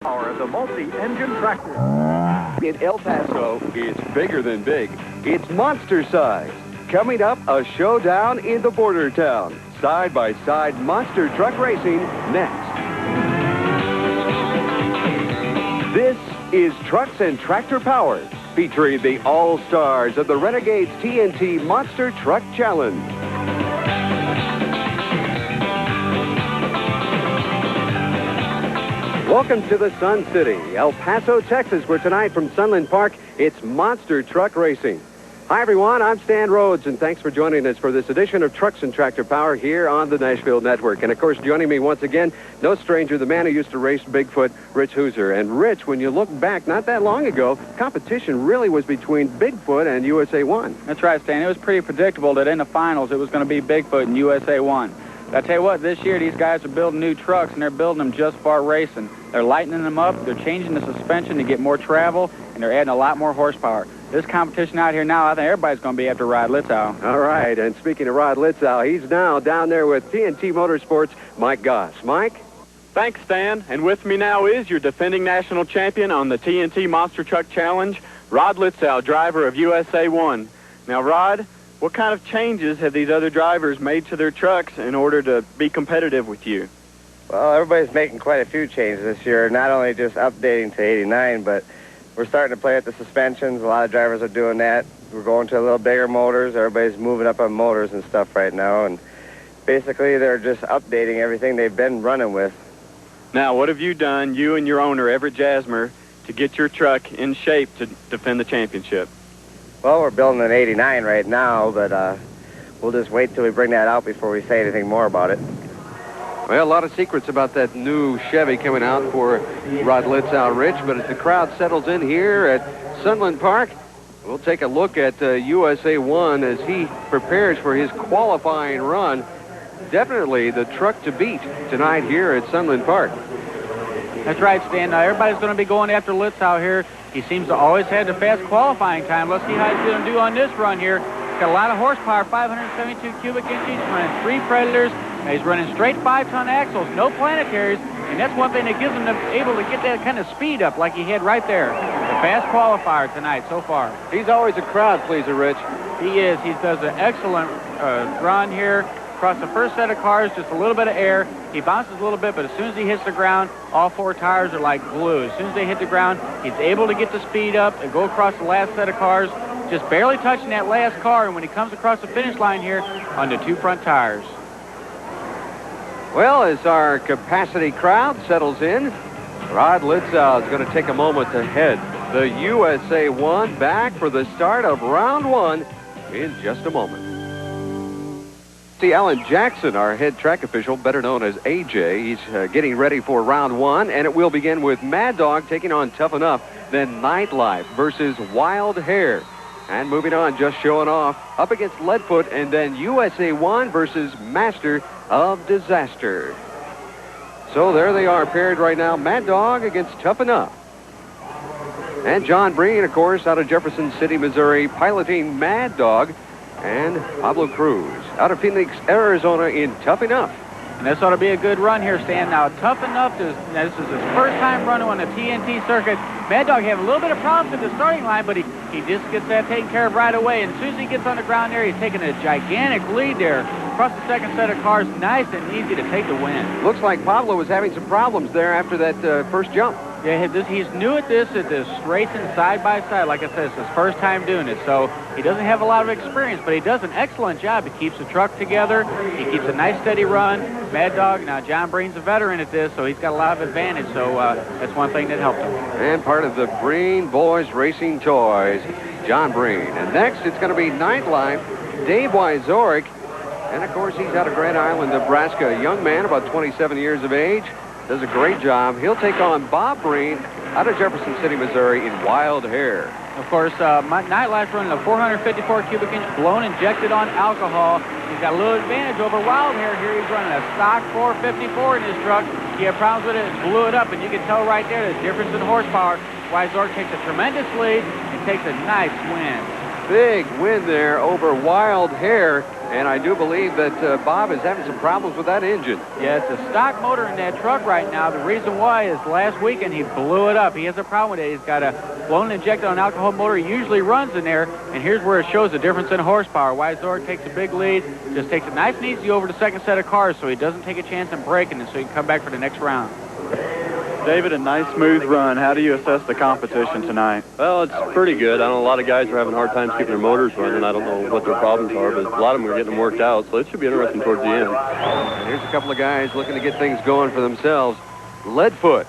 Power of the multi-engine tractor. In El Paso, it's bigger than big. It's monster size. Coming up, a showdown in the border town. Side-by-side monster truck racing next. This is Trucks and Tractor Power, featuring the all-stars of the Renegades TNT Monster Truck Challenge. Welcome to the Sun City, El Paso, Texas, where tonight from Sunland Park, it's monster truck racing. Hi, everyone. I'm Stan Rhoads, and thanks for joining us for this edition of Trucks and Tractor Power here on the Nashville Network. And, of course, joining me once again, no stranger, the man who used to race Bigfoot, Rich Hooser. And, Rich, when you look back not that long ago, competition really was between Bigfoot and USA 1. That's right, Stan. It was pretty predictable that in the finals it was going to be Bigfoot and USA 1. I tell you what, this year these guys are building new trucks, and they're building them just for racing. They're lightening them up, they're changing the suspension to get more travel, and they're adding a lot more horsepower. This competition out here now, I think everybody's going to be after Rod Litzow. All right, and speaking of Rod Litzow, he's now down there with TNT Motorsports, Mike Goss. Mike? Thanks, Stan. And with me now is your defending national champion on the TNT Monster Truck Challenge, Rod Litzow, driver of USA 1. Now, Rod, what kind of changes have these other drivers made to their trucks in order to be competitive with you? Well, everybody's making quite a few changes this year, not only just updating to 89, but we're starting to play with the suspensions. A lot of drivers are doing that. We're going to a little bigger motors. Everybody's moving up on motors and stuff right now, and basically they're just updating everything they've been running with. Now, what have you done, you and your owner, Everett Jasmer, to get your truck in shape to defend the championship? Well, we're building an 89 right now, but we'll just wait till we bring that out before we say anything more about it. Well, a lot of secrets about that new Chevy coming out for Rod Litzow, Rich, but as the crowd settles in here at Sunland Park, we'll take a look at USA 1 as he prepares for his qualifying run. Definitely the truck to beat tonight here at Sunland Park. That's right, Stan. Now, everybody's going to be going after Litzow here. He seems to always have the fast qualifying time. Let's see how he's going to do on this run here. He's got a lot of horsepower, 572 cubic inches. He's running 3 Predators. He's running straight 5-ton axles, no planetaries, and that's one thing that gives him able to get that kind of speed up like he had right there. The fast qualifier tonight so far. He's always a crowd pleaser, Rich. He is. He does an excellent run here. Across the first set of cars, just a little bit of air. He bounces a little bit, but as soon as he hits the ground, all 4 tires are like glue. As soon as they hit the ground, he's able to get the speed up and go across the last set of cars, just barely touching that last car, and when he comes across the finish line here on the 2 front tires. Well, as our capacity crowd settles in, Rod Litzow is going to take a moment to head the USA 1 back for the start of round 1 in just a moment. See, Alan Jackson, our head track official, better known as AJ, he's getting ready for round 1, and it will begin with Mad Dog taking on Tuff-E-Nuff, then Nightlife versus Wild Hair. And moving on, just showing off, up against Leadfoot, and then USA 1 versus Master of Disaster. So there they are paired right now, Mad Dog against Tuff-E-Nuff. And John Breen, of course, out of Jefferson City, Missouri, piloting Mad Dog, and Pablo Cruz out of Phoenix, Arizona in Tuff-E-Nuff. And this ought to be a good run here, Stan. Now, Tuff-E-Nuff, this is his first time running on the TNT circuit. Mad Dog having a little bit of problems at the starting line, but he just gets that taken care of right away. And as soon as he gets on the ground there, he's taking a gigantic lead there across the second set of cars. Nice and easy to take the win. Looks like Pablo was having some problems there after that first jump. Yeah, he's new at this racing side by side. Like I said, it's his first time doing it, so he doesn't have a lot of experience, but he does an excellent job. He keeps the truck together. He keeps a nice steady run. Mad Dog, now John Breen's a veteran at this, so he's got a lot of advantage, so that's one thing that helped him. And part of the Breen Boys Racing Toys, John Breen. And next, it's going to be Nightlife, Dave Wyzorek. And, of course, he's out of Grand Island, Nebraska, a young man, about 27 years of age. Does a great job. He'll take on Bob Breen out of Jefferson City, Missouri in Wild Hair. Of course, Nightlife running a 454 cubic inch blown injected on alcohol. He's got a little advantage over Wild Hair here. He's running a stock 454 in his truck. He had problems with it and blew it up, and you can tell right there the difference in horsepower. Wyzorek takes a tremendous lead and takes a nice win. Big win there over Wild Hair. And I do believe that Bob is having some problems with that engine. Yeah, it's a stock motor in that truck right now. The reason why is last weekend he blew it up. He has a problem with it. He's got a blown injected on alcohol motor. He usually runs in there, and here's where it shows the difference in horsepower. Why Zork takes a big lead, just takes it nice and easy over the second set of cars so he doesn't take a chance in braking, and so he can come back for the next round. David, a nice smooth run. How do you assess the competition tonight? Well, it's pretty good. I know a lot of guys are having a hard time keeping their motors running. I don't know what their problems are, but a lot of them are getting them worked out, so it should be interesting towards the end. And here's a couple of guys looking to get things going for themselves. Leadfoot,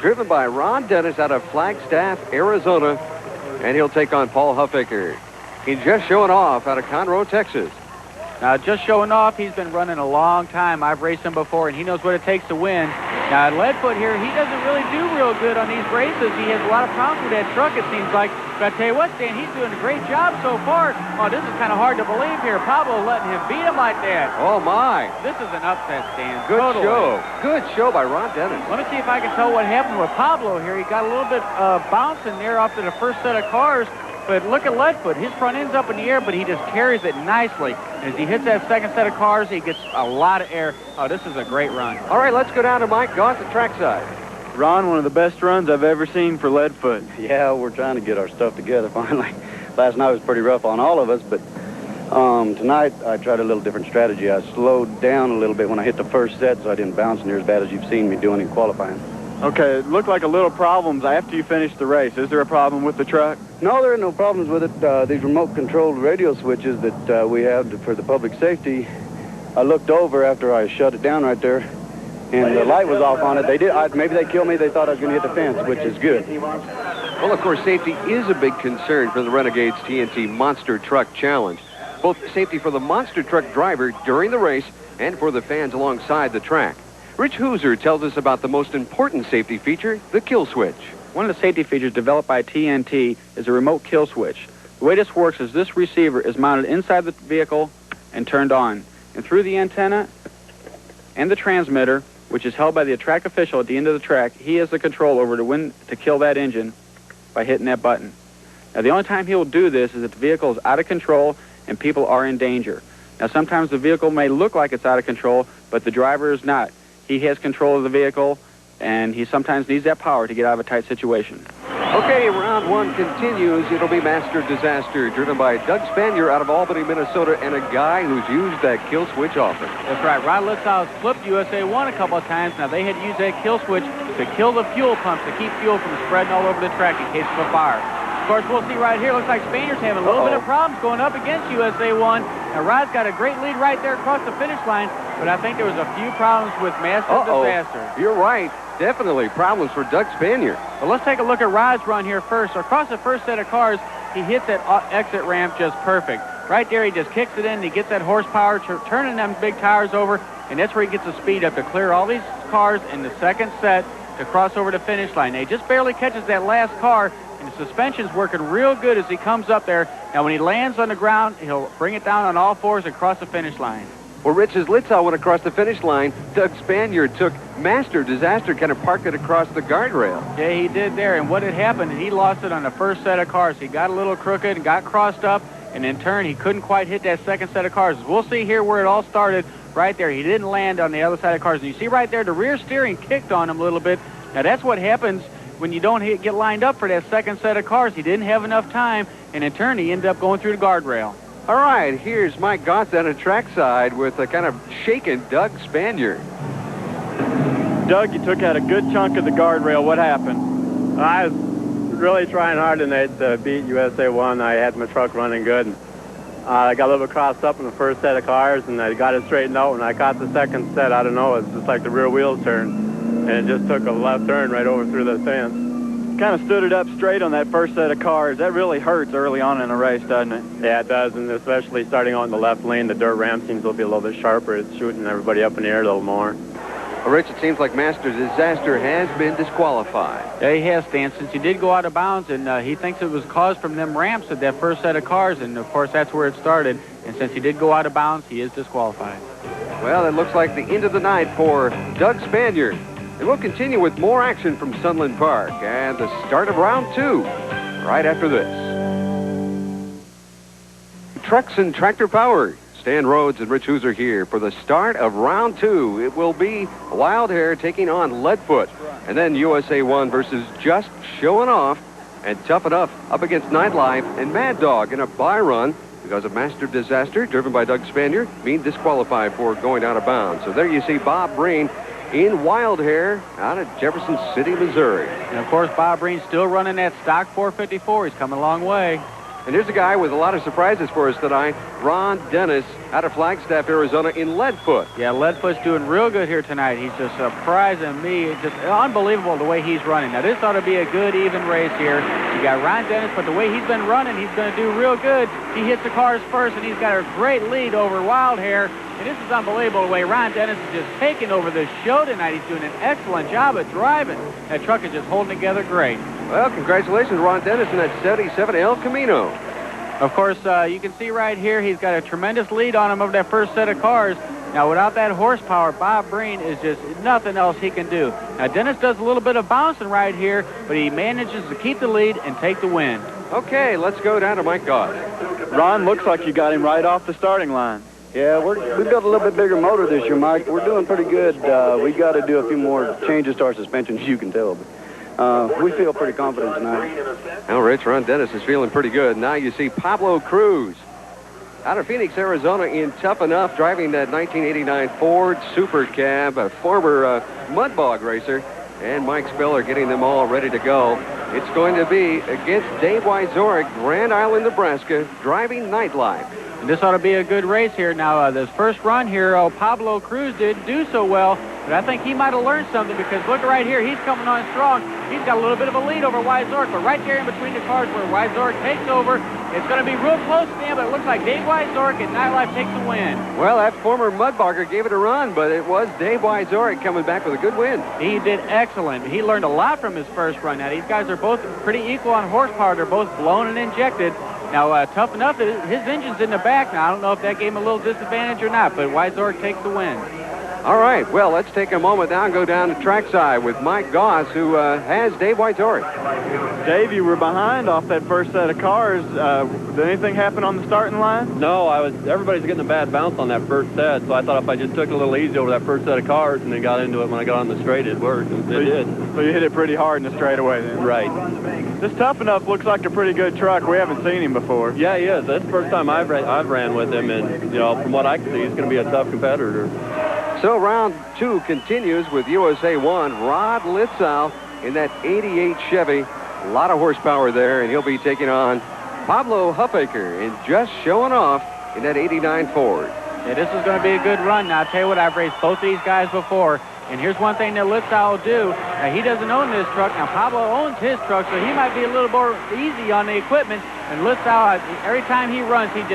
driven by Ron Dennis out of Flagstaff, Arizona, and he'll take on Paul Huffaker. He's just showing off out of Conroe, Texas. Now, just showing off, he's been running a long time. I've raced him before, and he knows what it takes to win. Now, Leadfoot here, he doesn't really do real good on these races. He has a lot of problems with that truck, it seems like. But I tell you what, Stan, he's doing a great job so far. Oh, this is kind of hard to believe here. Pablo letting him beat him like that. Oh, my. This is an upset, Stan. Good Totally. show. Good show by Ron Dennis. Let me see if I can tell what happened with Pablo here. He got a little bit bouncing there off to the first set of cars. But look at Leadfoot. His front end's up in the air, but he just carries it nicely. As he hits that second set of cars, he gets a lot of air. Oh, this is a great run. All right, let's go down to Mike Goss at trackside. Ron, one of the best runs I've ever seen for Leadfoot. Yeah, we're trying to get our stuff together finally. Last night was pretty rough on all of us, but tonight I tried a little different strategy. I slowed down a little bit when I hit the first set, so I didn't bounce near as bad as you've seen me doing in qualifying. Okay, it looked like a little problems after you finished the race. Is there a problem with the truck? No, there are no problems with it. These remote-controlled radio switches that we have for the public safety, I looked over after I shut it down right there, and the light was off on it. Maybe they killed me. They thought I was going to hit the fence, which is good. Well, of course, safety is a big concern for the Renegades TNT Monster Truck Challenge. Both safety for the monster truck driver during the race and for the fans alongside the track. Rich Hooser tells us about the most important safety feature, the kill switch. One of the safety features developed by TNT is a remote kill switch. The way this works is this receiver is mounted inside the vehicle and turned on. And through the antenna and the transmitter, which is held by the track official at the end of the track, he has the control over when to kill that engine by hitting that button. Now, the only time he will do this is if the vehicle is out of control and people are in danger. Now, sometimes the vehicle may look like it's out of control, but the driver is not. He has control of the vehicle, and he sometimes needs that power to get out of a tight situation. Okay, round one continues. It'll be Master Disaster, driven by Doug Spanier out of Albany, Minnesota, and a guy who's used that kill switch often. That's right. Rod Litzau's flipped USA 1 a couple of times. Now, they had used that kill switch to kill the fuel pumps, to keep fuel from spreading all over the track in case of a fire. Of course, we'll see right here. Looks like Spanier's having a little bit of problems going up against USA 1. And Rod's got a great lead right there across the finish line. But I think there was a few problems with Master Disaster. You're right. Definitely problems for Doug Spanier. Well, let's take a look at Rod's run here first. Across the first set of cars, he hits that exit ramp just perfect. Right there, he just kicks it in. He gets that horsepower, turning them big tires over. And that's where he gets the speed up to clear all these cars in the second set to cross over the finish line. Now, he just barely catches that last car. And the suspension's working real good as he comes up there. Now, when he lands on the ground, he'll bring it down on all fours and cross the finish line. Well, Rich, as Litzau went across the finish line, Doug Spanier took Master Disaster, kind of parked it across the guardrail. Yeah, he did there. And what had happened, he lost it on the first set of cars. He got a little crooked and got crossed up. And in turn, he couldn't quite hit that second set of cars. We'll see here where it all started right there. He didn't land on the other side of cars. And you see right there, the rear steering kicked on him a little bit. Now, that's what happens when you don't get lined up for that second set of cars. He didn't have enough time, and in turn, he ended up going through the guardrail. All right, here's Mike Goss on a trackside with a kind of shaken Doug Spanier. Doug, you took out a good chunk of the guardrail. What happened? I was really trying hard tonight to beat USA 1. I had my truck running good. I got a little bit crossed up in the first set of cars, and I got it straightened out. When I caught the second set, I don't know, it's just like the rear wheels turned. And it just took a left turn right over through the fence. Kind of stood it up straight on that first set of cars. That really hurts early on in a race, doesn't it? Yeah, it does, and especially starting on the left lane, the dirt ramp seems to be a little bit sharper. It's shooting everybody up in the air a little more. Well, Rich, it seems like Master Disaster has been disqualified. Yeah, he has, Stan, since he did go out of bounds, and he thinks it was caused from them ramps at that first set of cars, and of course that's where it started. And since he did go out of bounds, he is disqualified. Well, it looks like the end of the night for Doug Spanier. And we'll continue with more action from Sunland Park and the start of round 2 right after this. Trucks and Tractor Power Stan Rhoads and Rich Hooser here for the start of round 2. It will be Wild Hair taking on Leadfoot. And then USA 1 versus Just Showing Off. And Tuff-E-Nuff up against Nightlife and Mad Dog in a bye run because of Master Disaster, driven by Doug Spanier, being disqualified for going out of bounds. So there you see Bob Breen in Wild Hair out of Jefferson City, Missouri. And, of course, Bob Breen's still running that stock 454. He's coming a long way. And here's a guy with a lot of surprises for us tonight, Ron Dennis out of Flagstaff, Arizona in Leadfoot. Yeah, Leadfoot's doing real good here tonight. He's just surprising me. It's just unbelievable the way he's running. Now, this ought to be a good, even race here. You got Ron Dennis, but the way he's been running, he's going to do real good. He hits the cars first, and he's got a great lead over Wild Hair. And this is unbelievable the way Ron Dennis is just taking over the show tonight. He's doing an excellent job at driving. That truck is just holding together great. Well, congratulations, Ron Dennis, in that 77 El Camino. Of course, you can see right here, he's got a tremendous lead on him over that first set of cars. Now, without that horsepower, Bob Breen is just nothing else he can do. Now, Dennis does a little bit of bouncing right here, but he manages to keep the lead and take the win. Okay, let's go down to Mike Goss. Ron, looks like you got him right off the starting line. Yeah, we've got a little bit bigger motor this year, Mike. We're doing pretty good. We got to do a few more changes to our suspension, as you can tell. But we feel pretty confident tonight. Now, Rich, Ron Dennis is feeling pretty good. Now you see Pablo Cruz out of Phoenix, Arizona in Tuff-E-Nuff, driving that 1989 Ford Super Cab, a former mudbog racer. And Mike Speller getting them all ready to go. It's going to be against Dave Wyzorek, Grand Island, Nebraska, driving Nightlife. And this ought to be a good race here. Now, this first run here, Pablo Cruz didn't do so well, but I think he might have learned something because look right here, he's coming on strong. He's got a little bit of a lead over Wyzorek, but right there in between the cars where Wyzorek takes over, it's going to be real close to him, but it looks like Dave Wyzorek and Nightlife takes the win. Well, that former mudbogger gave it a run, but it was Dave Wyzorek coming back with a good win. He did excellent. He learned a lot from his first run. Now, these guys are both pretty equal on horsepower. They're both blown and injected. Now, Tuff-E-Nuff, his engine's in the back now. I don't know if that gave him a little disadvantage or not, but Wyzorek takes the win. All right, well, let's take a moment now and go down to trackside with Mike Goss, who has Dave Wyzorek. Dave, you were behind off that first set of cars. Did anything happen on the starting line? No, everybody's getting a bad bounce on that first set, so I thought if I just took it a little easy over that first set of cars and then got into it when I got on the straight, it worked. It did. So you hit it pretty hard in the straightaway then? Right. This Tuff-E-Nuff looks like a pretty good truck. We haven't seen him before. Yeah, he is. That's the first time I've ran with him, and, you know, from what I can see, he's going to be a tough competitor. So round 2 continues with USA 1, Rod Litzow in that 88 Chevy. A lot of horsepower there, and he'll be taking on Pablo Huffaker and Just Showing Off in that 89 Ford. Yeah, this is going to be a good run. Now, I'll tell you what, I've raced both these guys before, and here's one thing that Litzow will do. Now, he doesn't own this truck. Now, Pablo owns his truck, so he might be a little more easy on the equipment. And Litzow, every time he runs, it's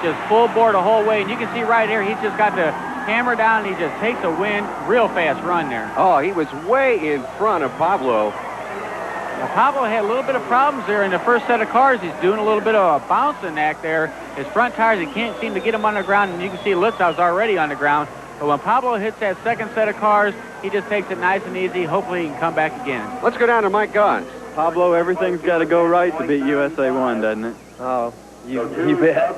just full bore the whole way. And you can see right here, he's just got the hammer down, and he just takes a win. Real fast run there. Oh, he was way in front of Pablo. Now, Pablo had a little bit of problems there in the first set of cars. He's doing a little bit of a bouncing act there. His front tires, he can't seem to get them on the ground, and you can see Litzow's already on the ground. But when Pablo hits that second set of cars, he just takes it nice and easy. Hopefully he can come back again. Let's go down to Mike Goss. Pablo, everything's got to go right to beat USA 1, doesn't it? Oh, you bet.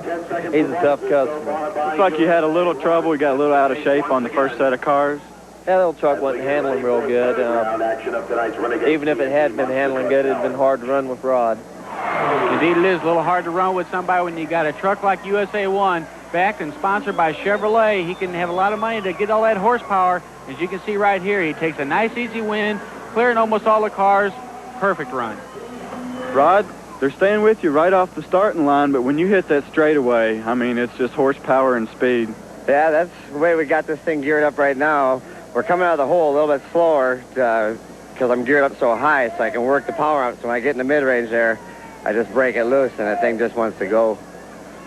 He's a tough customer. Looks like you had a little trouble. You got a little out of shape on the first set of cars. That little truck wasn't handling real good. Even if it had been handling good, it'd been hard to run with Rod. Indeed, it is a little hard to run with somebody when you got a truck like USA 1, backed and sponsored by Chevrolet. He can have a lot of money to get all that horsepower. As you can see right here, he takes a nice, easy win, clearing almost all the cars. Perfect run. Rod, they're staying with you right off the starting line, but when you hit that straightaway, I mean, it's just horsepower and speed. Yeah, that's the way we got this thing geared up right now. We're coming out of the hole a little bit slower because I'm geared up so high so I can work the power up. So when I get in the mid-range there, I just break it loose and the thing just wants to go.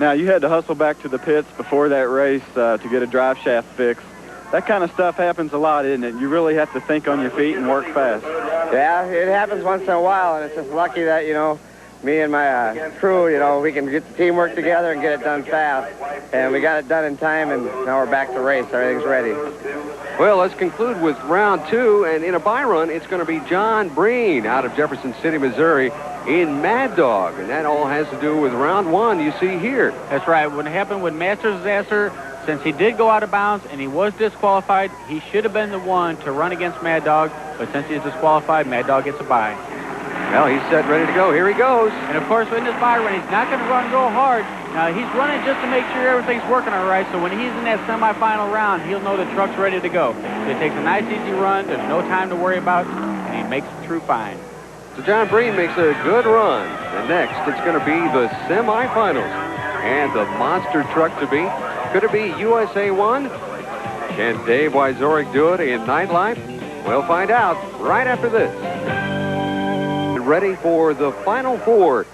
Now, you had to hustle back to the pits before that race to get a drive shaft fixed. That kind of stuff happens a lot, isn't it? You really have to think on your feet and work fast. Yeah, it happens once in a while, and it's just lucky that, you know, me and my crew, you know, we can get the teamwork together and get it done fast. And we got it done in time, and now we're back to race. Everything's ready. Well, let's conclude with round 2, and in a bye run, it's going to be John Breen out of Jefferson City, Missouri, in Mad Dog, and that all has to do with round 1 you see here. That's right. What happened with Master Disaster, since he did go out of bounds and he was disqualified, he should have been the one to run against Mad Dog, but since he's disqualified, Mad Dog gets a bye. Well, he's set, ready to go. Here he goes. And, of course, in this bye run, he's not going to run real hard. Now, he's running just to make sure everything's working all right, so when he's in that semifinal round, he'll know the truck's ready to go. It takes a nice, easy run. There's no time to worry about, and he makes it through fine. So John Breen makes a good run. And next, it's going to be the semifinals. And the monster truck to beat. Could it be USA 1? Can Dave Wyzorek do it in Nightlife? We'll find out right after this. Ready for the Final Four.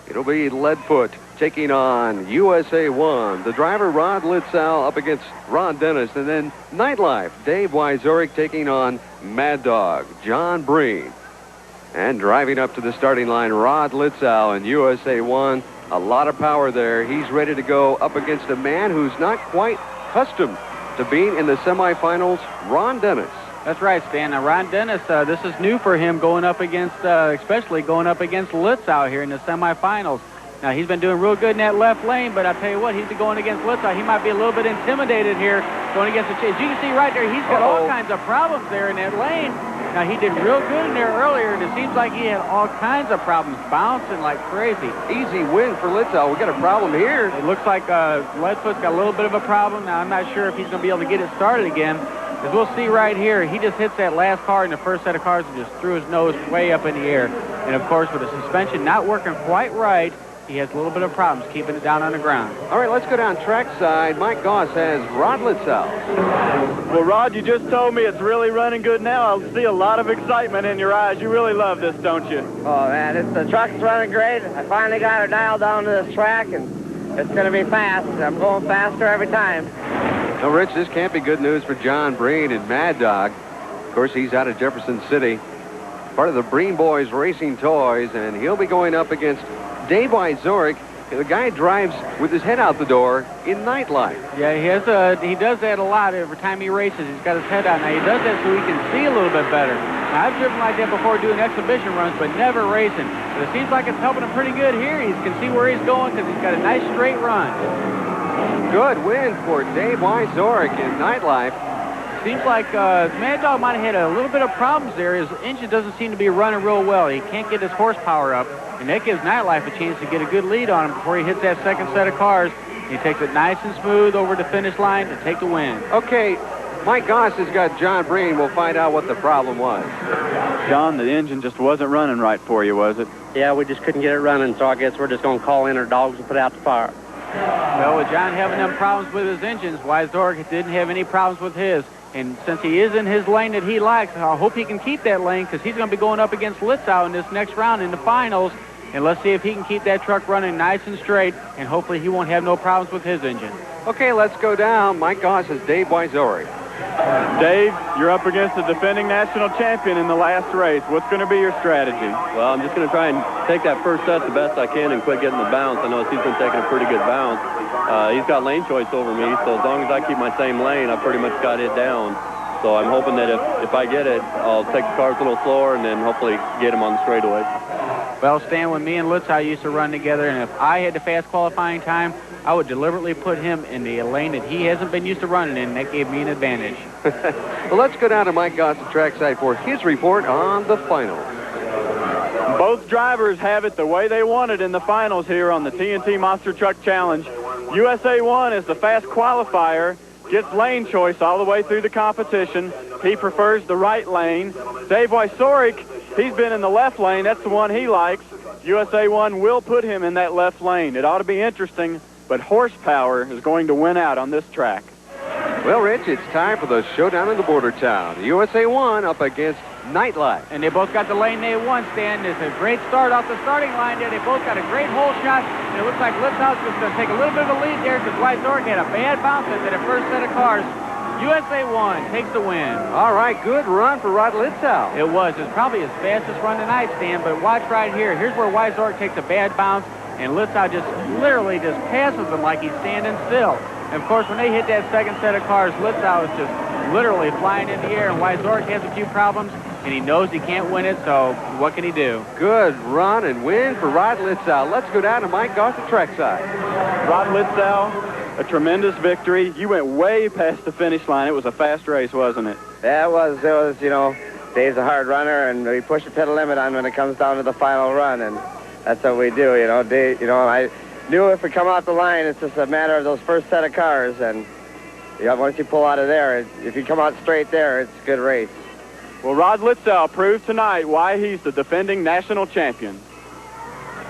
It'll be Leadfoot taking on USA 1. The driver, Rod Litzow, up against Ron Dennis. And then Nightlife, Dave Wyzorek taking on Mad Dog, John Breen. And driving up to the starting line, Rod Litzow in USA 1. A lot of power there. He's ready to go up against a man who's not quite accustomed to being in the semifinals, Ron Dennis. That's right, Stan. Now, Ron Dennis, this is new for him going up against, especially going up against Litzow here in the semifinals. Now, he's been doing real good in that left lane, but I tell you what, he's going against Litzow. He might be a little bit intimidated here going against the chase. You can see right there, he's got all kinds of problems there in that lane. Now, he did real good in there earlier, and it seems like he had all kinds of problems, bouncing like crazy. Easy win for Litzow. We got a problem here. It looks like Leadfoot's got a little bit of a problem. Now, I'm not sure if he's going to be able to get it started again. As we'll see right here, he just hits that last car in the first set of cars and just threw his nose way up in the air. And, of course, with the suspension not working quite right, he has a little bit of problems keeping it down on the ground. All right, let's go down trackside. Mike Goss has Rod Litzow. Well, Rod, you just told me it's really running good now. I see a lot of excitement in your eyes. You really love this, don't you? Oh, man, the truck's running great. I finally got her dialed down to this track, and it's going to be fast. I'm going faster every time. Now, Rich, this can't be good news for John Breen and Mad Dog. Of course, he's out of Jefferson City, part of the Breen Boys Racing Toys, and he'll be going up against Dave Wyzorek. The guy drives with his head out the door in Nightlife. Yeah, he does that a lot every time he races. He's got his head out. Now, he does that so he can see a little bit better. Now, I've driven like that before doing exhibition runs, but never racing. But it seems like it's helping him pretty good here. He can see where he's going because he's got a nice straight run. Good win for Dave Wyzorek in Nightlife. Seems like Mad Dog might have had a little bit of problems there. His engine doesn't seem to be running real well. He can't get his horsepower up, and that gives Nightlife a chance to get a good lead on him before he hits that second set of cars. He takes it nice and smooth over the finish line to take the win. Okay, Mike Goss has got John Breen. We'll find out what the problem was. John, the engine just wasn't running right for you, was it? Yeah, we just couldn't get it running, so I guess we're just going to call in our dogs and put out the fire. Well, with John having them problems with his engines, Wyzorek didn't have any problems with his. And since he is in his lane that he likes, I hope he can keep that lane because he's going to be going up against Litzow in this next round in the finals. And let's see if he can keep that truck running nice and straight, and hopefully he won't have no problems with his engine. Okay, let's go down. Mike Goss is Dave Wyzorek. Dave, you're up against the defending national champion in the last race. What's going to be your strategy? Well, I'm just going to try and take that first set the best I can and quit getting the bounce. I know he's been taking a pretty good bounce. He's got lane choice over me, so as long as I keep my same lane, I pretty much got it down. So I'm hoping that if I get it, I'll take the cars a little slower and then hopefully get him on the straightaway. Well, Stan, when me and Litzow used to run together, and if I had the fast qualifying time, I would deliberately put him in the lane that he hasn't been used to running in, and that gave me an advantage. Well, let's go down to Mike Goss at trackside for his report on the finals. Both drivers have it the way they want it in the finals here on the TNT Monster Truck Challenge. USA 1 is the fast qualifier, gets lane choice all the way through the competition. He prefers the right lane. Dave Wyzorek, he's been in the left lane. That's the one he likes. USA 1 will put him in that left lane. It ought to be interesting, but horsepower is going to win out on this track. Well, Rich, it's time for the showdown in the border town. USA 1 up against Nightlife. And they both got the lane they won, Stan. It's a great start off the starting line there. They both got a great hole shot, and it looks like Litzow's going to take a little bit of a lead there because Wyzorek had a bad bounce into the first set of cars. USA 1 takes the win. All right, good run for Rod Litzow. It was. It's probably his fastest run tonight, Stan, but watch right here. Here's where Wyzork takes a bad bounce, and Litzow just literally just passes him like he's standing still. And, of course, when they hit that second set of cars, Litzow is just literally flying in the air, and Wyzork has a few problems, and he knows he can't win it, so what can he do? Good run and win for Rod Litzow. Let's go down to Mike Goss at trackside. Rod Litzow, a tremendous victory. You went way past the finish line. It was a fast race, wasn't it? Yeah, it was, you know, Dave's a hard runner, and we push the to the limit on when it comes down to the final run, and that's what we do, you know. Dave, you know, I knew if we come out the line, it's just a matter of those first set of cars, and you know, once you pull out of there, if you come out straight there, it's a good race. Well, Rod Litzow proved tonight why he's the defending national champion.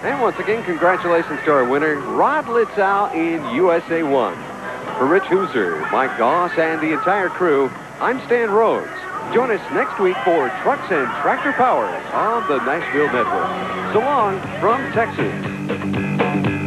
And once again, congratulations to our winner, Rod Litzow in USA 1. For Rich Hooser, Mike Goss, and the entire crew, I'm Stan Rhoads. Join us next week for Trucks and Tractor Power on the Nashville Network. So long from Texas.